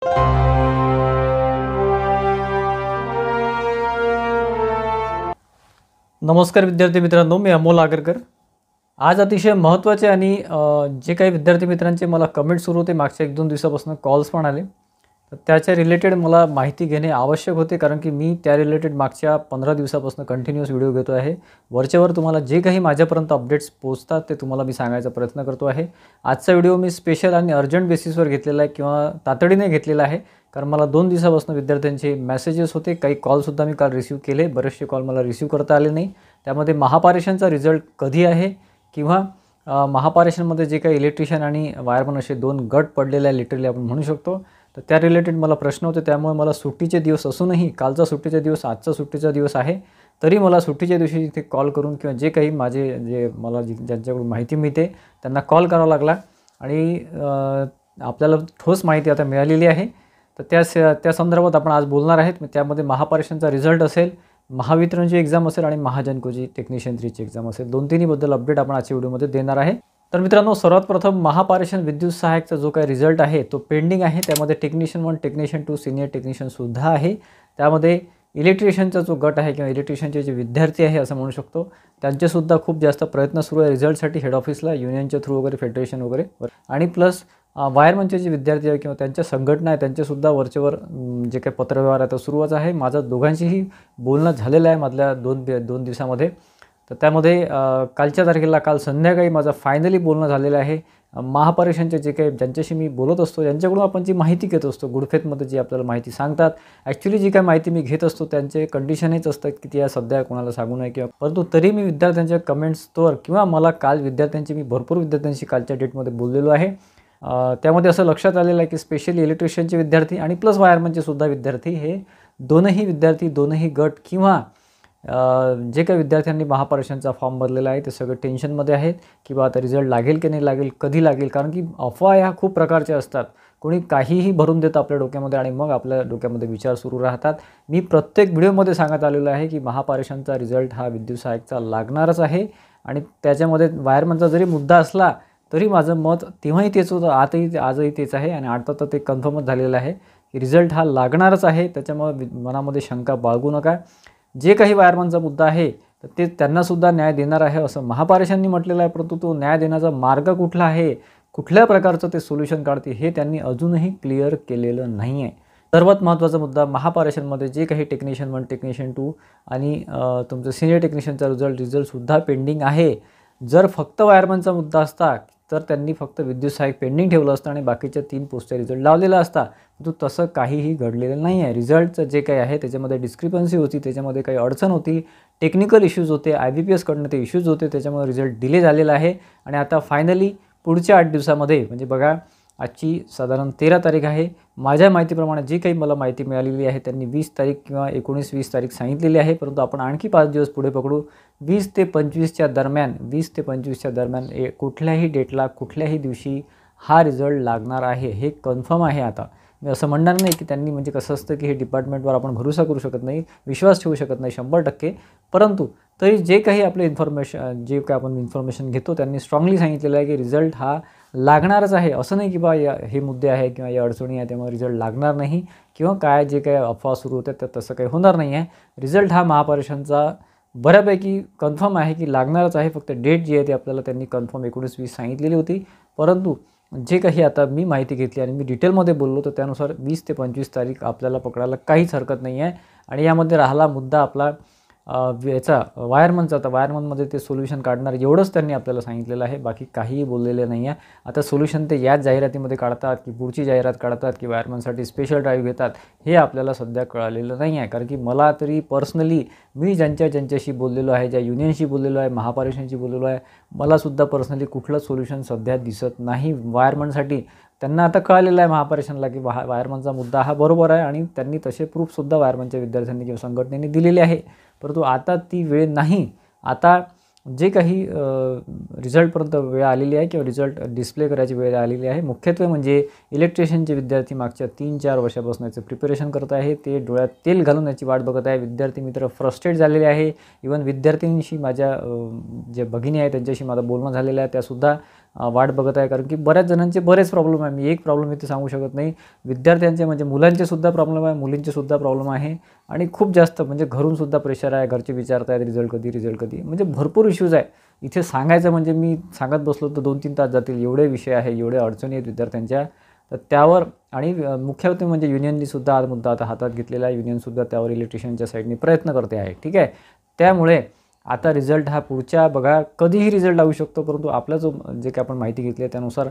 नमस्कार विद्यार्थी मित्रांनो, मी अमोल आगरकर। आज अतिशय महत्त्वाचे आणि जे काही विद्यार्थी मित्रांचे मला कमेंट सुरू होते मागच्या 1-2 दिवसापासून कॉल्स पण आले, तर त्याच्या रिलेटेड मला माहिती घेणे आवश्यक होते, कारण की मी त्या रिलेटेड मागच्या 15 दिवसापासून कंटिन्यूअस व्हिडिओ घेतो आहे। वरच्यावर तुम्हाला जे काही माझ्यापर्यंत अपडेट्स पोहोचतात ते तुम्हाला मी सांगायचा प्रयत्न करतो आहे। आजचा व्हिडिओ मी स्पेशल आणि अर्जंट बेसिसवर घेतलेला आहे किंवा तातडीने घेतलेला आहे, कारण मला 2 दिवसापासून विद्यार्थ्यांचे मेसेजेस होते, काही कॉलसुद्धा मी काल रिसीव्ह केले, बरेचसे कॉल मला रिसीव्ह करता आले नाही। त्यामध्ये महापारेषणचा रिझल्ट कधी आहे किंवा महापारेषणमध्ये जे काही इलेक्ट्रिशियन आणि वायरमन असे 2 गट पडलेले आहे लिटरली आपण म्हणू शकतो, तर त्या रिलेटेड मला प्रश्न होते। त्यामुळे मला सुट्टीचे दिवस असूनही, कालचा सुट्टीचा दिवस, आजचा सुट्टीचा दिवस आहे, तरी मला सुट्टीच्या दिवशी इथे कॉल करून किंवा जे काही माझे मला ज्यांच्याकडून माहिती मिळते त्यांना कॉल करावा लागला आणि आपल्याला ठोस माहिती आता मिळालेली आहे। तर त्या संदर्भात आपण आज बोलणार आहेत। त्यामध्ये महापारेषणचा रिझल्ट असेल, महावितरणची एक्झाम असेल आणि महाजनकोची टेक्निशियन 3ची एक्झाम असेल, 2-3 बद्दल अपडेट आपण आजच्या व्हिडिओमध्ये देणार आहे। तर मित्रांनो, सर्वात प्रथम महापारेषण विद्युत सहायकचा जो काही रिझल्ट आहे तो पेंडिंग आहे। त्यामध्ये टेक्निशियन 1, टेक्निशियन 2, सिनियर टेक्निशियन सुद्धा आहे। त्यामध्ये इलेक्ट्रिशियनचा जो गट आहे किंवा इलेक्ट्रिशियनचे जे विद्यार्थी आहे असं म्हणू शकतो, त्यांचेसुद्धा खूप जास्त प्रयत्न सुरू आहे रिझल्टसाठी हेड ऑफिसला, युनियनच्या थ्रू वगैरे, फेडरेशन वगैरे, आणि प्लस वायरमनचे जे विद्यार्थी आहे किंवा त्यांच्या संघटना आहे त्यांचेसुद्धा वरचेवर जे काही पत्रव्यवहार आहे तो सुरूच आहे। माझं दोघांशीही बोलणं झालेलं आहे मधल्या 2 दिवसामध्ये। तर त्यामध्ये कालच्या तारखेला, काल संध्याकाळी माझं फायनली बोलणं झालेलं आहे। महापारेषणचे जे काही ज्यांच्याशी मी बोलत असतो, ज्यांच्याकडून आपण जी माहिती घेत असतो, गुडफेथमध्ये जी आपल्याला माहिती सांगतात, ॲक्च्युली जी काही माहिती मी घेत असतो त्यांचे कंडिशन हेच असतात की ती सध्या कोणाला सांगू नये किंवा, परंतु तरी मी विद्यार्थ्यांच्या कमेंट्सवर किंवा मला काल विद्यार्थ्यांची, मी भरपूर विद्यार्थ्यांशी कालच्या डेटमध्ये बोललेलो आहे। त्यामध्ये असं लक्षात आलेलं आहे की स्पेशली इलेक्ट्रिशियनचे विद्यार्थी आणि प्लस वायरमनचे सुद्धा विद्यार्थी, हे दोनही विद्यार्थी, दोनही गट किंवा जे काही विद्यार्थ्यांनी महापारेषणचा फॉर्म भरलेला आहे ते सगळे टेन्शनमध्ये आहेत की बा आता रिझल्ट लागेल की नाही लागेल, कधी लागेल, कारण की अफवा ह्या खूप प्रकारच्या असतात। कोणी काहीही भरून देतं आपल्या डोक्यामध्ये आणि मग आपल्या डोक्यामध्ये विचार सुरू राहतात। मी प्रत्येक व्हिडिओमध्ये सांगत आलेलो आहे की महापारेषणचा रिझल्ट हा विद्युत सहायकचा लागणारच आहे आणि त्याच्यामध्ये वायरमनचा जरी मुद्दा असला तरी माझं मत तेव्हाही तेच होतं, आजही तेच आहे आणि आता तर ते कन्फर्मच झालेलं आहे की रिझल्ट हा लागणारच आहे। त्याच्यामुळे मनामध्ये शंका बाळगू नका। जे काही वायरमनचा मुद्दा आहे तर ते त्यांनासुद्धा न्याय देणार आहे असं महापारेषणांनी म्हटलेलं आहे, परंतु तो न्याय देण्याचा मार्ग कुठला आहे, कुठल्या प्रकारचं ते सोल्युशन काढते हे त्यांनी अजूनही क्लिअर केलेलं नाही आहे। सर्वात महत्त्वाचा मुद्दा, महापारेषणमध्ये जे काही टेक्निशियन 1, टेक्निशियन 2 आणि तुमचं सिनियर टेक्निशियनचा रिझल्टसुद्धा पेंडिंग आहे। जर फक्त वायरमनचा मुद्दा असता तर त्यांनी फक्त विद्युत सहायक पेंडिंग ठेवलं असतं आणि बाकीच्या 3 पोस्टचा रिझल्ट लावलेला असता, परंतु तसं काहीही घडलेलं नाही आहे। रिझल्टचं जे काही आहे त्याच्यामध्ये डिस्क्रिपन्सी होती, त्याच्यामध्ये काही अडचण होती, टेक्निकल इश्यूज होते, IBPSकडनं ते इश्यूज होते, त्याच्यामुळे रिझल्ट डिले झालेला आहे आणि आता फायनली पुढच्या 8 दिवसामध्ये, म्हणजे बघा आजची साधारण 13 तारीख आहे, माझ्या माहितीप्रमाणे जी काही मला माहिती मिळालेली आहे त्यांनी 20 तारीख किंवा 19-20 तारीख सांगितलेली आहे, परंतु आपण आणखी 5 दिवस पुढे पकडू। 20 ते 25च्या दरम्यान कुठल्याही डेटला, कुठल्याही दिवशी हा रिझल्ट लागणार आहे, हे कन्फर्म आहे। आता मी असं म्हणणार नाही की त्यांनी, म्हणजे कसं असतं की हे डिपार्टमेंटवर आपण भरोसा करू शकत नाही, विश्वास ठेवू शकत नाही 100%, परंतु तरी जे काही आपले जे काही आपण इन्फॉर्मेशन घेतो त्यांनी स्ट्रॉंगली सांगितलेलं आहे की रिझल्ट हा लागणारच आहे। असं नाही की बा हे मुद्दे आहे किंवा या अडचणी आहे त्यामुळे रिझल्ट लागणार नाही किंवा काय जे काही अफवा सुरू होत्या तर तसं काही होणार नाही आहे। रिझल्ट हा महापारेषणचा बऱ्यापैकी कन्फर्म आहे की लागणारच आहे। फक्त डेट जी आहे ती आपल्याला त्यांनी कन्फर्म 19-20 सांगितलेली होती, परंतु जे काही आता मी माहिती घेतली आणि मी डिटेलमध्ये बोललो तर त्यानुसार 20 ते 25 तारीख आपल्याला पकडायला काहीच हरकत नाही आहे। आणि यामध्ये राहिला मुद्दा आपला याचा वायरमनचा, तर वायरमनमध्ये ते सोल्युशन काढणार एवढंच त्यांनी आपल्याला सांगितलेलं आहे, बाकी काहीही बोललेलं नाही आहे। आता सोल्युशन ते याच जाहिरातीमध्ये काढतात की पुढची जाहिरात काढतात की वायरमनसाठी स्पेशल ड्राईव्ह घेतात, हे आपल्याला सध्या कळालेलं नाही आहे। कारण की मला तरी पर्सनली, मी ज्यांच्याशी बोललेलो आहे, ज्या युनियनशी बोललेलो आहे, महापारेषणशी बोललेलो आहे, मलासुद्धा पर्सनली कुठलंच सोल्युशन सध्या दिसत नाही वायरमनसाठी। त्यांना आता कळालेलं आहे महापारेषणला की वायरमनचा मुद्दा हा बरोबर आहे आणि त्यांनी तसे प्रूफसुद्धा वायरमनच्या विद्यार्थ्यांनी किंवा संघटनेने दिलेले आहे, परंतु आता ती वेळ नाही। आता जे काही रिझल्टपर्यंत वेळ आलेली आहे किंवा रिझल्ट डिस्प्ले करायची वेळ आलेली आहे, मुख्यत्वे म्हणजे इलेक्ट्रिशियनचे विद्यार्थी मागच्या 3-4 वर्षापासून याचं प्रिपरेशन करत आहे, ते डोळ्यात तेल घालून याची वाट बघत आहे। विद्यार्थी मित्र फ्रस्ट्रेट झालेले आहे। इवन विद्यार्थ्यांशी, माझ्या जे भगिनी आहे त्यांच्याशी माझं बोलणं झालेलं आहे, त्यासुद्धा वाट बघत आहे, कारण की बऱ्याच जणांचे बरेच प्रॉब्लेम आहे. मी एक प्रॉब्लेम इथे सांगू शकत नाही. विद्यार्थ्यांचे म्हणजे मुलांचे सुद्धा प्रॉब्लेम आहे, मुलींचे सुद्धा प्रॉब्लेम आहे आणि खूप जास्त म्हणजे घरून सुद्धा प्रेशर आहे. घरचे विचारत आहेत रिझल्ट कधी, रिझल्ट कधी, म्हणजे भरपूर इश्यूज आहे. इथे सांगायचं म्हणजे मी सांगत बसलो तर 2-3 तास जातील. एवढे विषय आहे, एवढे अडचणी आहेत विद्यार्थ्यांच्या. तर त्यावर आणि मुख्य होते म्हणजे युनियननी सुद्धा हा मुद्दा आता हातात घेतलेला आहे. युनियनसुद्धा त्यावर इलेक्ट्रिशियनच्या साईडने प्रयत्न करते आहे. ठीक आहे. त्यामुळे आता रिझल्ट हा पुढच्या बघा कधीही रिझल्ट लागू शकतो, परंतु आपला जो जे काही आपण माहिती घेतली आहे त्यानुसार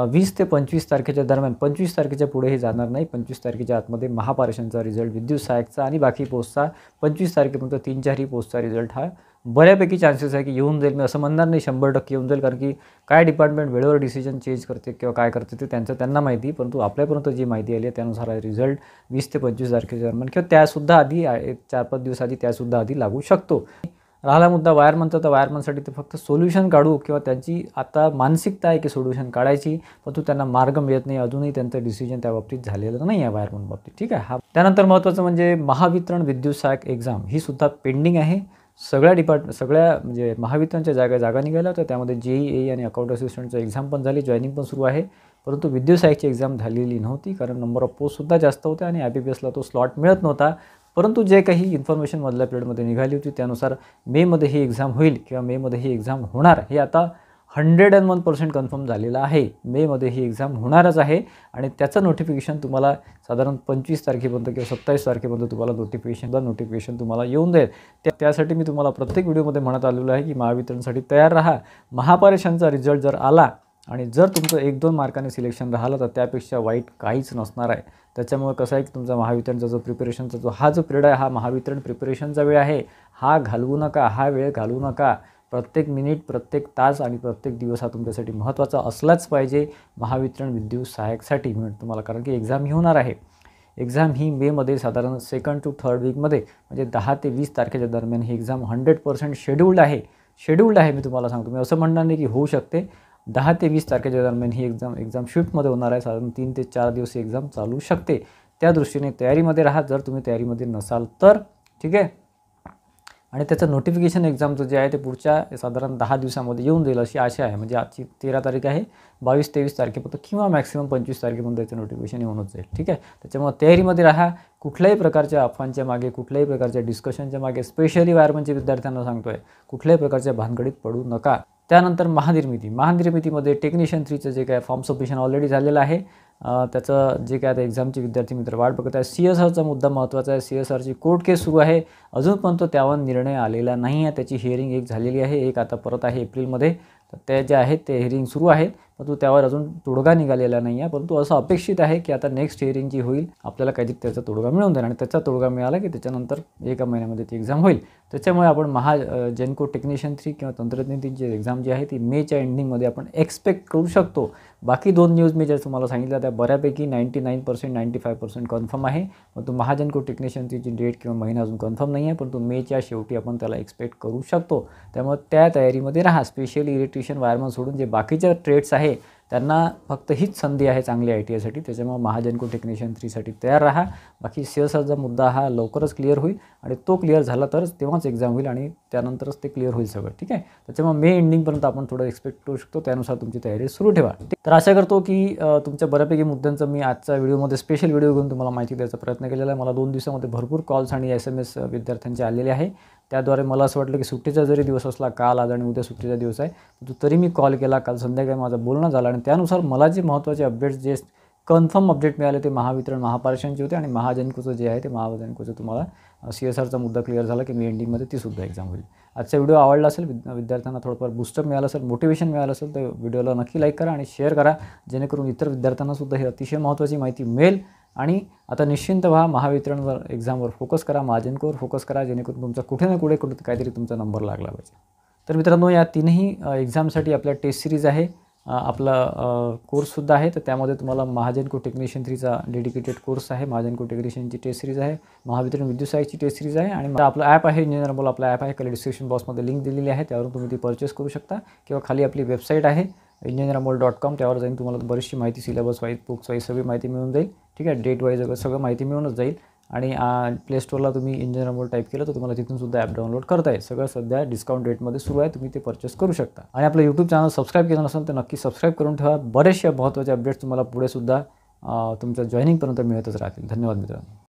20 ते 25 तारखेच्या दरम्यान, 25 तारखेच्या पुढेही जाणार नाही. 25 तारखेच्या आतमध्ये महापारेषणचा रिझल्ट, विद्युत सहायकचा आणि बाकी पोस्टचा 25 तारखेपर्यंत 3-4ही पोस्टचा रिझल्ट हा बऱ्यापैकी चान्सेस आहे की येऊन जाईल. मी असं म्हणणार नाही 100% येऊन जाईल, कारण की काय डिपार्टमेंट वेळेवर डिसिजन चेंज करते किंवा काय करते ते त्यांना माहिती. परंतु आपल्यापर्यंत जी माहिती आली आहे त्यानुसार रिझल्ट 20 ते 25 तारखेच्या दरम्यान किंवा त्यासुद्धा आधी 4-5 दिवस आधी त्यासुद्धा आधी लागू शकतो. राहिला मुद्दा वायरमनचा, तर वायरमनसाठी ते फक्त सोल्युशन काढू किंवा त्यांची आता मानसिकता आहे की सोल्युशन काढायची, परंतु त्यांना मार्ग मिळत नाही. अजूनही त्यांचं डिसिजन त्या बाबतीत झालेलं नाही आहे वायरमन बाबतीत. ठीक आहे. त्यानंतर महत्त्वाचं म्हणजे महावितरण विद्युत सहायक एक्झाम ही सुद्धा पेंडिंग आहे. सगळ्या म्हणजे महावितरणच्या जागा निघाल्या होत्या. त्यामध्ये JEE आणि अकाउंट असिस्टंटचं एक्झाम पण झाली, जॉईनिंग पण सुरू आहे. परंतु विद्युत सहायकची एक्झाम झालेली नव्हती, कारण नंबर ऑफ पोस्टसुद्धा जास्त होत्या आणि IBPSला तो स्लॉट मिळत नव्हता. परंतु जे काही इन्फॉर्मेशन मधल्या पिरियडमध्ये निघाली होती त्यानुसार मेमध्ये ही एक्झाम होईल किंवा मेमध्ये ही एक्झाम होणार हे आता 101% कन्फर्म झालेलं आहे. मेमध्ये ही एक्झाम होणारच आहे आणि त्याचं नोटिफिकेशन तुम्हाला साधारण 25 तारखेपर्यंत किंवा 27 तारखेपर्यंत तुम्हाला नोटिफिकेशन तुम्हाला येऊन जाईल. त्यासाठी मी तुम्हाला प्रत्येक व्हिडिओमध्ये म्हणत आलेलो आहे की महावितरणसाठी तयार राहा. महापारेषणचा रिझल्ट जर आला आणि जर तुमचं 1-2 मार्काने सिलेक्शन राहिलं तर त्यापेक्षा वाईट काहीच नसणार आहे. त्याच्यामुळे कसं आहे की तुमचा महावितरणचा जो प्रिपरेशनचा जो पिरियड आहे हा महावितरण प्रिपरेशनचा वेळ आहे. हा घालवू नका, हा वेळ घालवू नका. प्रत्येक मिनिट, प्रत्येक तास आणि प्रत्येक दिवस हा तुमच्यासाठी महत्त्वाचा असलाच पाहिजे महावितरण विद्युत सहायकसाठी तुम्हाला, कारण की एक्झाम ही होणार आहे. एक्झाम ही मेमध्ये साधारण 2nd to 3rd वीकमध्ये म्हणजे 10 ते 20 तारखेच्या दरम्यान ही एक्झाम 100% शेड्यूल्ड आहे. मी तुम्हाला सांगतो, मी असं म्हणणार नाही की होऊ शकते. 10 ते 20 तारखेच्या दरम्यान ही एक्झाम शिफ्टमध्ये होणार आहे. साधारण 3 ते 4 दिवस ही एक्झाम चालू शकते. त्या दृष्टीने तयारीमध्ये राहा जर तुम्ही तयारीमध्ये नसाल तर. ठीक आहे. आणि त्याचं नोटिफिकेशन एक्झामचं जे आहे ते पुढच्या साधारण 10 दिवसामध्ये येऊन जाईल अशी आशा आहे. म्हणजे आजची 13 तारीख आहे, 22-23 तारखेपर्यंत किंवा मॅक्सिमम 25 तारखेपर्यंत त्याचं नोटिफिकेशन येऊनच जाईल. ठीक आहे. त्याच्यामुळे तयारीमध्ये राहा. कुठल्याही प्रकारच्या अफवांच्या मागे, कुठल्याही प्रकारच्या डिस्कशनच्या मागे, स्पेशली वायरमनच्या विद्यार्थ्यांना सांगतो आहे, कुठल्याही प्रकारच्या भानगडीत पडू नका. त्यानंतर महानिर्मितीमध्ये टेक्निशियन 3चं जे काय फॉर्म सबमिशन ऑलरेडी झालेलं आहे. त्याचं जे काय आता एक्झामचे विद्यार्थी मित्र वाट बघत आहे. CSRचा मुद्दा महत्त्वाचा आहे. CSRची कोर्ट केस सुरू आहे. अजूनपर्यंत त्यावर निर्णय आलेला नाही आहे. त्याची हिअरिंग एक झालेली आहे, एक आता परत आहे एप्रिलमध्ये. तर त्या जे आहेत ते हिअरिंग सुरू आहेत, परंतु त्यावर अजून तोडगा निघालेला नाही आहे. परंतु असं अपेक्षित आहे की आता नेक्स्ट हिअरिंग जी होईल आपल्याला काहीतरी त्याचा तोडगा मिळून जाईल आणि त्याचा तोडगा मिळाला की त्याच्यानंतर 1 महिन्यामध्ये ती एक्झाम होईल. त्याच्यामुळे आपण जेनको टेक्निशियन 3 किंवा तंत्रज्ञ 3ची एक्झाम जी आहे ती मेच्या एंडिंगमध्ये आपण एक्सपेक्ट करू शकतो. बाकी 2 न्यूज मी ज्या तुम्हाला सांगितल्या त्या बऱ्यापैकी 99% 95% कन्फर्म आहे. परंतु महाजेनको टेक्निशियन 3ची डेट किंवा महिना अजून कन्फर्म नाही आहे, परंतु मेच्या शेवटी आपण त्याला एक्सपेक्ट करू शकतो. त्यामुळे त्या तयारीमध्ये राहा. स्पेशली इलेक्ट्रिशियन, वायरमन सोडून जे बाकीच्या ट्रेड्स आहे त्यांना फक्त हीच संधी आहे चांगली ITIसाठी. त्याच्यामुळे महाजेनको टेक्निशियन 3साठी तयार राहा. बाकी CSRचा मुद्दा हा लवकरच क्लिअर होईल आणि तो क्लिअर झाला तरच तेव्हाच एक्झाम होईल आणि त्यानंतरच ते क्लिअर होईल सगळं. ठीक आहे. त्याच्यामुळे मे एंडिंगपर्यंत आपण थोडं एक्सपेक्ट करू शकतो. त्यानुसार तुमची तयारी सुरू ठेवा. तर आशा करतो की तुमच्या बऱ्यापैकी मुद्द्यांचं मी आजच्या व्हिडिओमध्ये स्पेशल व्हिडिओ घेऊन तुम्हाला माहिती द्यायचा प्रयत्न केलेला आहे. मला 2 दिवसामध्ये भरपूर कॉल्स आणि SMS विद्यार्थ्यांचे आलेले आहे. त्याद्वारे मला असं वाटलं की सुट्टीचा जरी दिवस असला, काल आज आणि उद्या सुट्टीचा दिवस आहे, तरी मी कॉल केला. काल संध्याकाळी माझं बोलणं झालं आणि त्यानुसार मला जे महत्त्वाचे अपडेट्स, जे कन्फर्म अपडेट मिळाले ते महावितरण महापारेषणचे होते आणि महाजेनकोचं जे आहे ते महाजेनकोचं तुम्हाला CSRचा मुद्दा क्लिअर झाला की मी एंडिंगमध्ये ती सुद्धा एक्झाम होईल. आजचा व्हिडिओ आवडला असेल, विद्यार्थ्यांना थोडंफार बूस्टअप मिळालं असेल, मोटिवेशन मिळालं असेल तर व्हिडिओला नक्की लाईक करा आणि शेअर करा, जेणेकरून इतर विद्यार्थ्यांनासुद्धा ही अतिशय महत्त्वाची माहिती मिळेल. आणि आता निश्चिंत व्हा, महावितरणवर एक्झामवर फोकस करा, महाजेनकोवर फोकस करा, जेणेकरून तुमचा कुठे ना कुठे काहीतरी तुमचा नंबर लागला पाहिजे. तर मित्रांनो, या 3ही एक्झामसाठी आपल्या टेस्ट सिरीज आहे, आपला कोर्ससुद्धा आहे. तर त्यामध्ये तुम्हाला महाजेनको टेक्निशियन 3चा डेडिकेटेड कोर्स आहे, महाजेनको टेक्निशियनची टेस्ट सिरीज आहे, महावितरण विद्युत सहायकची टेस्ट सिरीज आहे आणि आपलं ॲप आहे इंजिनियर अमोल. आपला ॲप आहे, खाली डिस्क्रिप्शन बॉक्समध्ये लिंक दिलेली आहे, त्यावरून तुम्ही ती परचेस करू शकता किंवा खाली आपली वेबसाईट आहे engineeramol.com, त्यावर जाऊन तुम्हाला बरीचशी माहिती, सिलेबस वाईज, बुक्स वाईज सगळी माहिती मिळून जाईल. ठीक आहे. डेट वाईज सगळं माहिती मिळूनच जाईल आणि प्ले स्टोअरला तुम्ही इंजिन रमोल टाईप केलं तर तुम्हाला तिथून सुद्धा ॲप डाउनलोड करता येईल. सगळं सध्या डिस्काउंट रेटमध्ये सुरू आहे, तुम्ही ते परचेस करू शकता. आणि आपलं यूट्यूब चॅनल सबस्क्राईब केलं नसेल तर नक्की सबस्क्राईब करून ठेवा. बरेचसे महत्त्वाचे अपडेट्स तुम्हाला पुढे सुद्धा तुमच्या जॉईनिंगपर्यंत मिळतच राहतील. धन्यवाद मित्रांनो.